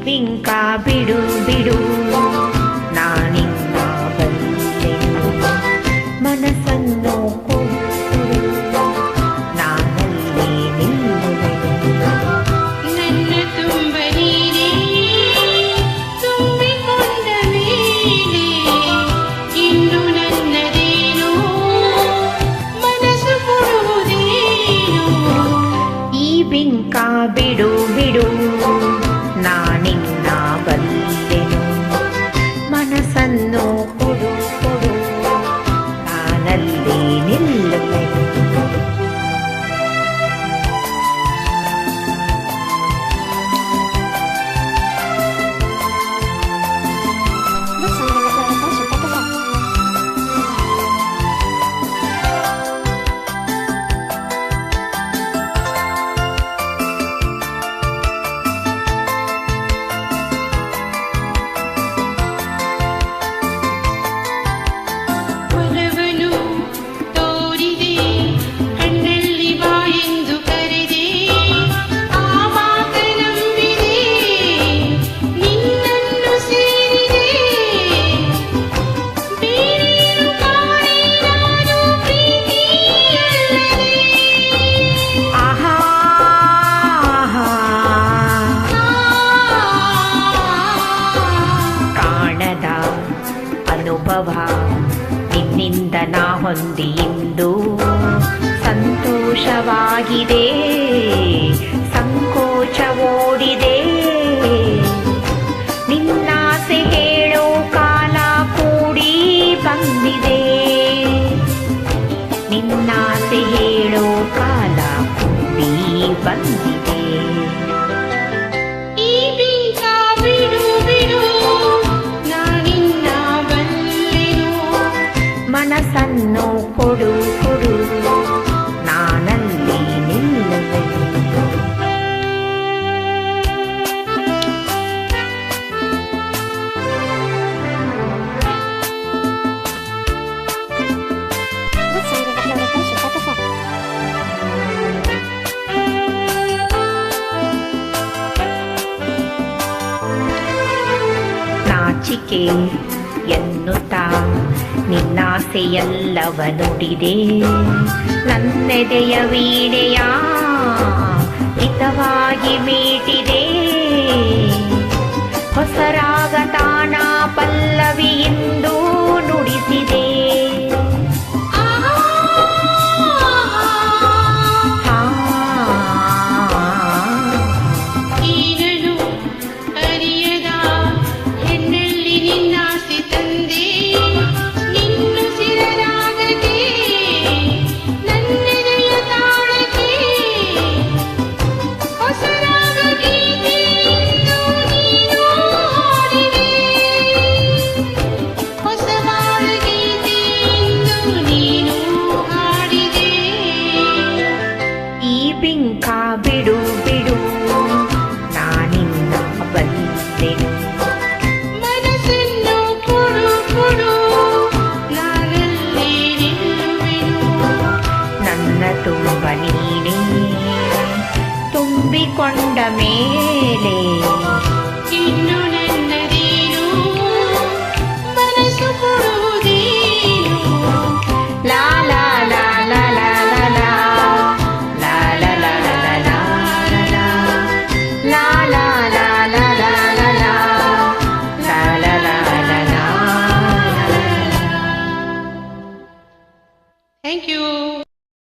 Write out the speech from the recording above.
ಬಿಂಕ ಬಿಡು ಬಿಡು ನಾನಿನ್ನ ಬಲ್ಲೆನು ಮನಸ್ಸನ್ನು ಕೊಡು ನಾನಲ್ಲಿ ನಿಲ್ಲುವೆನು ನನ್ನ ತುಂಬ ನೀನೇ ತುಂಬಿಕೊಂಡ ಮೇಲೆ ಇನ್ನು ನನ್ನದೇನು ಮನಸ್ಸು ಕೊಡುವುದೇನು ಈ ಬಿಂಕ ಬಿಡು ಬಿಡು ನಾನಿನ್ನ ಬಲ್ಲೆನು ಮನಸ್ಸನ್ನು ಕೊಡು ಕೊಡು ನಾನಲ್ಲಿ ನಿಲ್ಲುವೆನು ಒಲವನ್ನು ತೋರಿದೆ ಕಣ್ಣಲ್ಲಿ ಬಾ ಎಂದು ಕರೆದೆ ಆ ಮಾತ ನಂಬಿದೆ ನಿನ್ನನ್ನು ಸೇರಿದೆ ಬೇರೇನು ಕಾಣೆ ನಾನು ಪ್ರೀತಿಯಲ್ಲದೆ ಆಹಾ ಆಹಾ ಕಾಣದ ಅನುಭವ ನಿನ್ನಿಂದ ನಾ ಹೊಂದಿ ಇಂದು ಸಂತೋಷವಾಗಿದೆ ಸಂಕೋಚ ಓಡಿದೆ ನಿನ್ನಾಸೆ ಹೇಳೋ ಕಾಲ ಕೂಡಿ ಬಂದಿದೆ ನಿನ್ನಾಸೆ ಹೇಳೋ ಕಾಲ ಕೂಡಿ ಬಂದಿದೆ ಈ ಬಿಂಕ ಬಿಡು ಬಿಡು ನಾನಿನ್ನ ಬಲ್ಲೆನು ಮನಸ್ಸನ್ನು ಕೊಡು ಕೊಡು ನಾನಲ್ಲಿ ನಿಲ್ಲುವೆನು ನಾಚಿಕೆ ಎನ್ನುತ್ತಾ ನಿನ್ನಾಸೆಯಲ್ಲವ ನುಡಿದೆ ನನ್ನೆದೆಯ ವೀಣೆಯ ಹಿತವಾಗಿ ಮೀಟಿದೆ